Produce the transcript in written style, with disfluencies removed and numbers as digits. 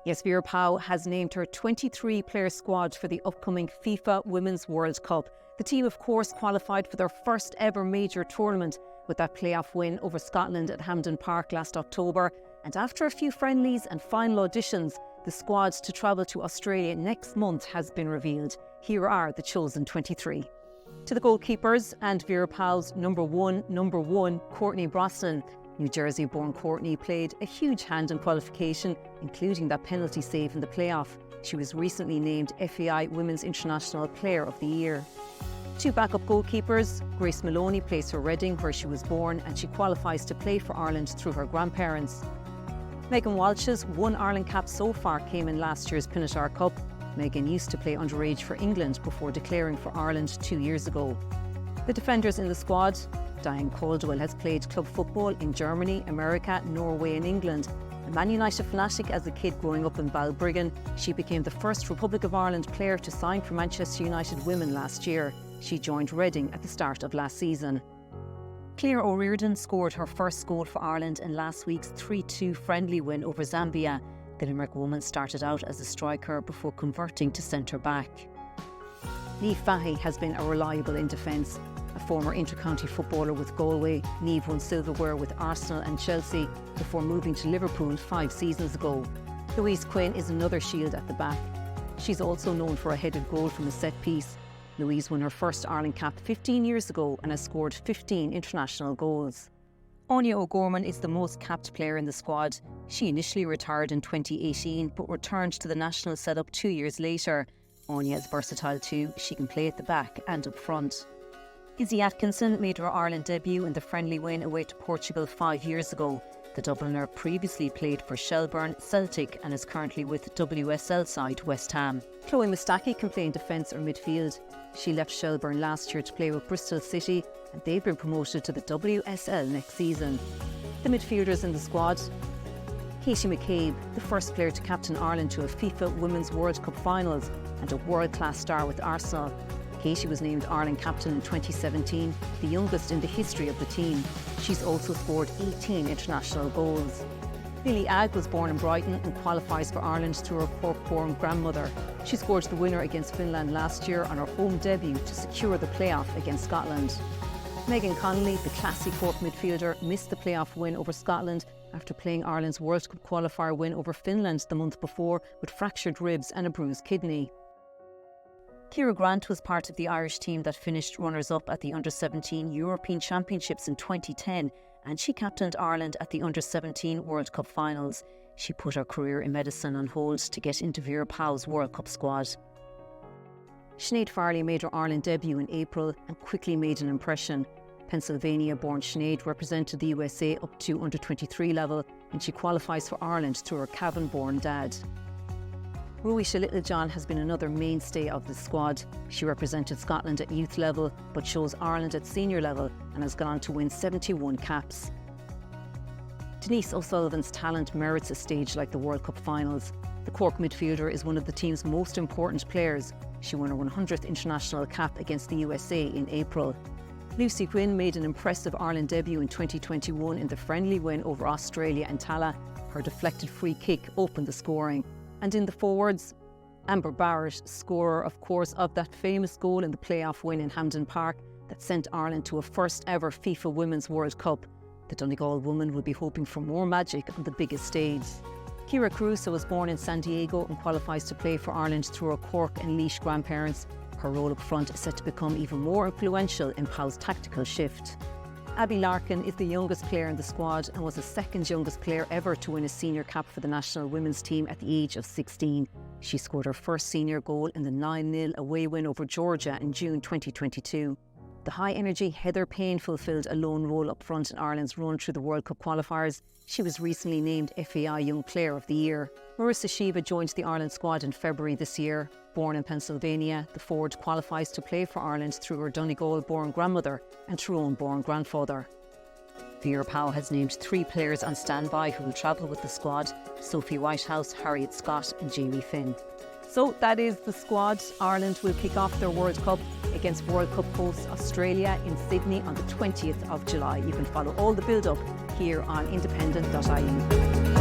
Yes, Vera Pauw has named her 23-player squad for the upcoming FIFA Women's World Cup. The team, of course, qualified for their first ever major tournament with that playoff win over Scotland at Hampden Park last October. And after a few friendlies and final auditions, the squad to travel to Australia next month has been revealed. Here are the chosen 23. To the goalkeepers and Vera Pauw's number one, Courtney Brosnan. New Jersey-born Courtney played a huge hand in qualification, including that penalty save in the playoff. She was recently named FAI Women's International Player of the Year. Two backup goalkeepers, Grace Maloney plays for Reading, where she was born, and she qualifies to play for Ireland through her grandparents. Megan Walsh's one Ireland cap so far came in last year's Pinatar Cup. Megan used to play underage for England before declaring for Ireland 2 years ago. The defenders in the squad, Diane Caldwell has played club football in Germany, America, Norway and England. A Man United fanatic as a kid growing up in Balbriggan, she became the first Republic of Ireland player to sign for Manchester United Women last year. She joined Reading at the start of last season. Claire O'Riordan scored her first goal for Ireland in last week's 3-2 friendly win over Zambia. The Limerick woman started out as a striker before converting to centre-back. Niamh Fahey has been a reliable in defence. A former inter-county footballer with Galway, Niamh won silverware with Arsenal and Chelsea before moving to Liverpool 5 seasons ago. Louise Quinn is another shield at the back. She's also known for a headed goal from a set piece. Louise won her first Ireland cap 15 years ago and has scored 15 international goals. Áine O'Gorman is the most capped player in the squad. She initially retired in 2018 but returned to the national setup 2 years later. Áine is versatile too. She can play at the back and up front. Izzy Atkinson made her Ireland debut in the friendly win away to Portugal 5 years ago. The Dubliner previously played for Shelbourne, Celtic and is currently with WSL side West Ham. Chloe Mustaki can play in defence or midfield. She left Shelbourne last year to play with Bristol City and they've been promoted to the WSL next season. The midfielders in the squad, Katie McCabe, the first player to captain Ireland to a FIFA Women's World Cup finals and a world-class star with Arsenal. Katie was named Ireland captain in 2017, the youngest in the history of the team. She's also scored 18 international goals. Lily Agg was born in Brighton and qualifies for Ireland through her Cork-born grandmother. She scored the winner against Finland last year on her home debut to secure the playoff against Scotland. Megan Connolly, the classy Cork midfielder, missed the playoff win over Scotland after playing Ireland's World Cup qualifier win over Finland the month before with fractured ribs and a bruised kidney. Ciara Grant was part of the Irish team that finished runners-up at the Under-17 European Championships in 2010 and she captained Ireland at the Under-17 World Cup finals. She put her career in medicine on hold to get into Vera Pauw's World Cup squad. Sinead Farley made her Ireland debut in April and quickly made an impression. Pennsylvania-born Sinead represented the USA up to Under-23 level and she qualifies for Ireland through her Cavan-born dad. Ruisha Littlejohn has been another mainstay of the squad. She represented Scotland at youth level but chose Ireland at senior level and has gone on to win 71 caps. Denise O'Sullivan's talent merits a stage like the World Cup finals. The Cork midfielder is one of the team's most important players. She won her 100th international cap against the USA in April. Lucy Quinn made an impressive Ireland debut in 2021 in the friendly win over Australia and Tala. Her deflected free kick opened the scoring. And in the forwards, Amber Barrett, scorer of course of that famous goal in the playoff win in Hampden Park that sent Ireland to a first ever FIFA Women's World Cup. The Donegal woman will be hoping for more magic on the biggest stage. Ciara Caruso was born in San Diego and qualifies to play for Ireland through her Cork and Laois grandparents. Her role up front is set to become even more influential in Pauw's tactical shift. Abby Larkin is the youngest player in the squad and was the second youngest player ever to win a senior cap for the national women's team at the age of 16. She scored her first senior goal in the 9-0 away win over Georgia in June 2022. The high-energy Heather Payne fulfilled a lone role up front in Ireland's run through the World Cup qualifiers. She was recently named FAI Young Player of the Year. Marissa Shiva joined the Ireland squad in February this year. Born in Pennsylvania, the forward qualifies to play for Ireland through her Donegal-born grandmother and Tyrone-born grandfather. Vera Pauw has named 3 players on standby who will travel with the squad: Sophie Whitehouse, Harriet Scott and Jamie Finn. So that is the squad. Ireland will kick off their World Cup against World Cup hosts Australia in Sydney on the 20th of July. You can follow all the build-up here on independent.ie.